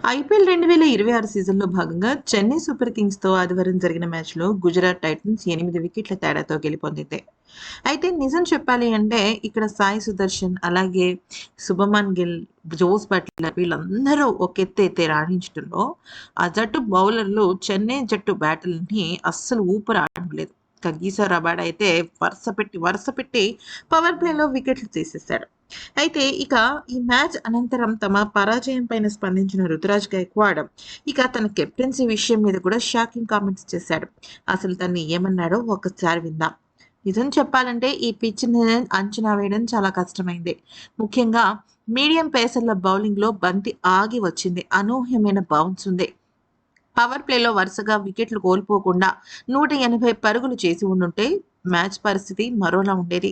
IPL 2026 సీజన్‌లో భాగంగా Chennai super కింగ్స్‌తో ఆదివారం జరిగిన మ్యాచ్‌లో గుజరాత్ టైటన్స్ 8 వికెట్ల తేడాతో గెలుపొందింది. అయితే నిజం చెప్పాలి అంటే ఇక్కడ సాయి సుదర్శన్, అలాగే శుభమన్ గిల్, జోస్ బట్లర్ వీళ్ళందరూ ఒక ఎత్తైతే రాణించడంలో ఆ జట్టు బౌలర్లు చెన్నై జట్టు బ్యాటర్‌లని అస్సలు ఊపిరాడలేదు. కగీసో రబాడ అయితే వరుస పెట్టి పవర్ ప్లేలో వికెట్లు తీసేశాడు. అయితే ఇక ఈ మ్యాచ్ అనంతరం తమ పరాజయం పైన స్పందించిన రుతురాజ్ గైక్వాడ్ ఇక తన కెప్టెన్సీ విషయం మీద కూడా షాకింగ్ కామెంట్స్ చేశాడు. అసలు తను ఏమన్నాడో ఒకసారి విందాం. నిజం చెప్పాలంటే ఈ పిచ్‌ని అంచనా వేయడం చాలా కష్టమైంది. ముఖ్యంగా మీడియం పేసర్ల బౌలింగ్‌లో బంతి ఆగి వచ్చింది. అనూహ్యమైన బౌన్స్ ఉంది. పవర్ ప్లేలో వరుసగా వికెట్లు కోల్పోకుండా 180 పరుగులు చేసి ఉండుంటే మ్యాచ్ పరిస్థితి మరోలా ఉండేది.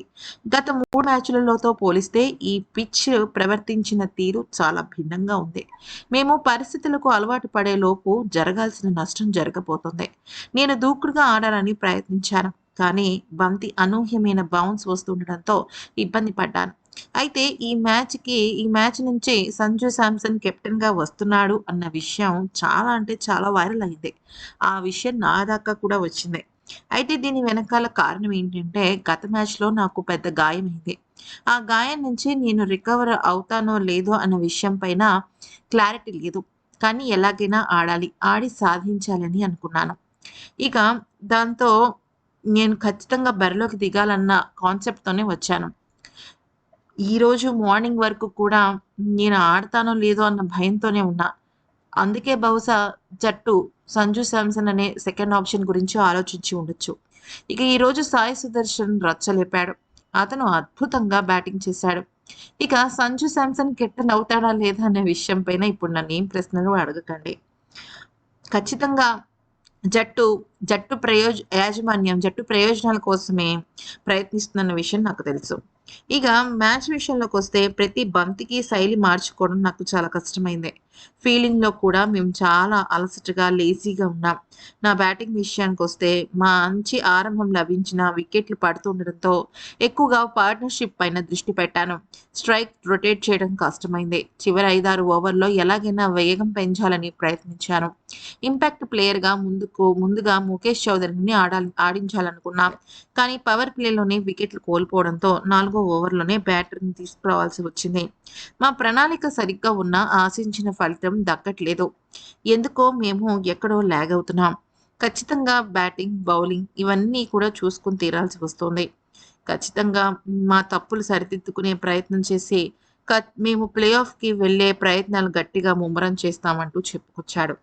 గత 3 మ్యాచ్‌లతో పోలిస్తే ఈ పిచ్ ప్రవర్తించిన తీరు చాలా భిన్నంగా ఉంది. మేము పరిస్థితులకు అలవాటు పడేలోపు జరగాల్సిన నష్టం జరగబోతోంది. నేను దూకుడుగా ఆడాలని ప్రయత్నించాను. కానీ బంతి అనూహ్యమైన బౌన్స్ వస్తుండడంతో ఇబ్బంది పడ్డాను. అయితే ఈ మ్యాచ్ నుంచి సంజు శాంసన్ కెప్టెన్‌గా వస్తున్నాడు అన్న విషయం చాలా అంటే చాలా వైరల్ అయింది. ఆ విషయం నా దాకా కూడా వచ్చింది. అయితే దీని వెనకాల కారణం ఏంటంటే గత మ్యాచ్‌లో నాకు పెద్ద గాయమైంది. ఆ గాయం నుంచి నేను రికవర్ అవుతానో లేదో అన్న విషయం పైన క్లారిటీ లేదు. కానీ ఎలాగైనా ఆడాలి. ఆడి సాధించాలని అనుకున్నాను. ఇక దాంతో నేను ఖచ్చితంగా బరిలోకి దిగాలన్న కాన్సెప్ట్‌తోనే వచ్చాను. ఈరోజు మార్నింగ్ వరకు కూడా నేను ఆడతానో లేదో అన్న భయంతోనే ఉన్నా. అందుకే బహుశా జట్టు సంజు శాంసన్ అనే సెకండ్ ఆప్షన్ గురించి ఆలోచించి ఉండొచ్చు. ఇక ఈరోజు సాయి సుదర్శన్ రచ్చలేపాడు. అతను అద్భుతంగా బ్యాటింగ్ చేశాడు. ఇక సంజు శాంసన్ కెప్టెన్ అవుతాడా లేదా అనే విషయం పైన ఇప్పుడు నన్నేం ప్రశ్నలు అడగకండి. ఖచ్చితంగా జట్టు జట్టు ప్రయోజనాల కోసమే ప్రయత్నిస్తుందన్న విషయం నాకు తెలుసు. ఇక మ్యాచ్ విషయంలోకొస్తే ప్రతి బంతికి శైలి మార్చుకోవడం నాకు చాలా కష్టమైంది. ఫీల్డింగ్‌లో కూడా మేము చాలా అలసటగా, లేజీగా ఉన్నాం. నా బ్యాటింగ్ విషయానికొస్తే మంచి ఆరంభం లభించినా వికెట్లు పడుతుండడంతో ఎక్కువగా పార్ట్నర్‌షిప్ పైన దృష్టి పెట్టాను. స్ట్రైక్ రొటేట్ చేయడం కష్టమైంది. చివరి 5, 6 ఓవర్‌లో ఎలాగైనా వేగం పెంచాలని ప్రయత్నించాను. ఇంపాక్ట్ ప్లేయర్‌గా ముందుగా ముఖేష్ చౌదరిని ఆడించాలనుకున్నాం. కానీ పవర్ ప్లేలోనే వికెట్లు కోల్పోవడంతో 4వ ఓవర్‌లోనే బ్యాటర్‌ని తీసుకురావాల్సి వచ్చింది. మా ప్రణాళిక సరిగ్గా ఉన్నా ఆశించిన ఫలితం దక్కట్లేదు. ఎందుకో మేము ఎక్కడో లాగ్ అవుతున్నాం. ఖచ్చితంగా బ్యాటింగ్, బౌలింగ్ ఇవన్నీ కూడా చూసుకొని తీరాల్సి వస్తోంది. ఖచ్చితంగా మా తప్పులు సరిదిద్దుకునే ప్రయత్నం చేసి మేము ప్లే ఆఫ్‌కి వెళ్ళే ప్రయత్నాలు గట్టిగా ముమ్మరం చేస్తామంటూ చెప్పుకొచ్చాడు.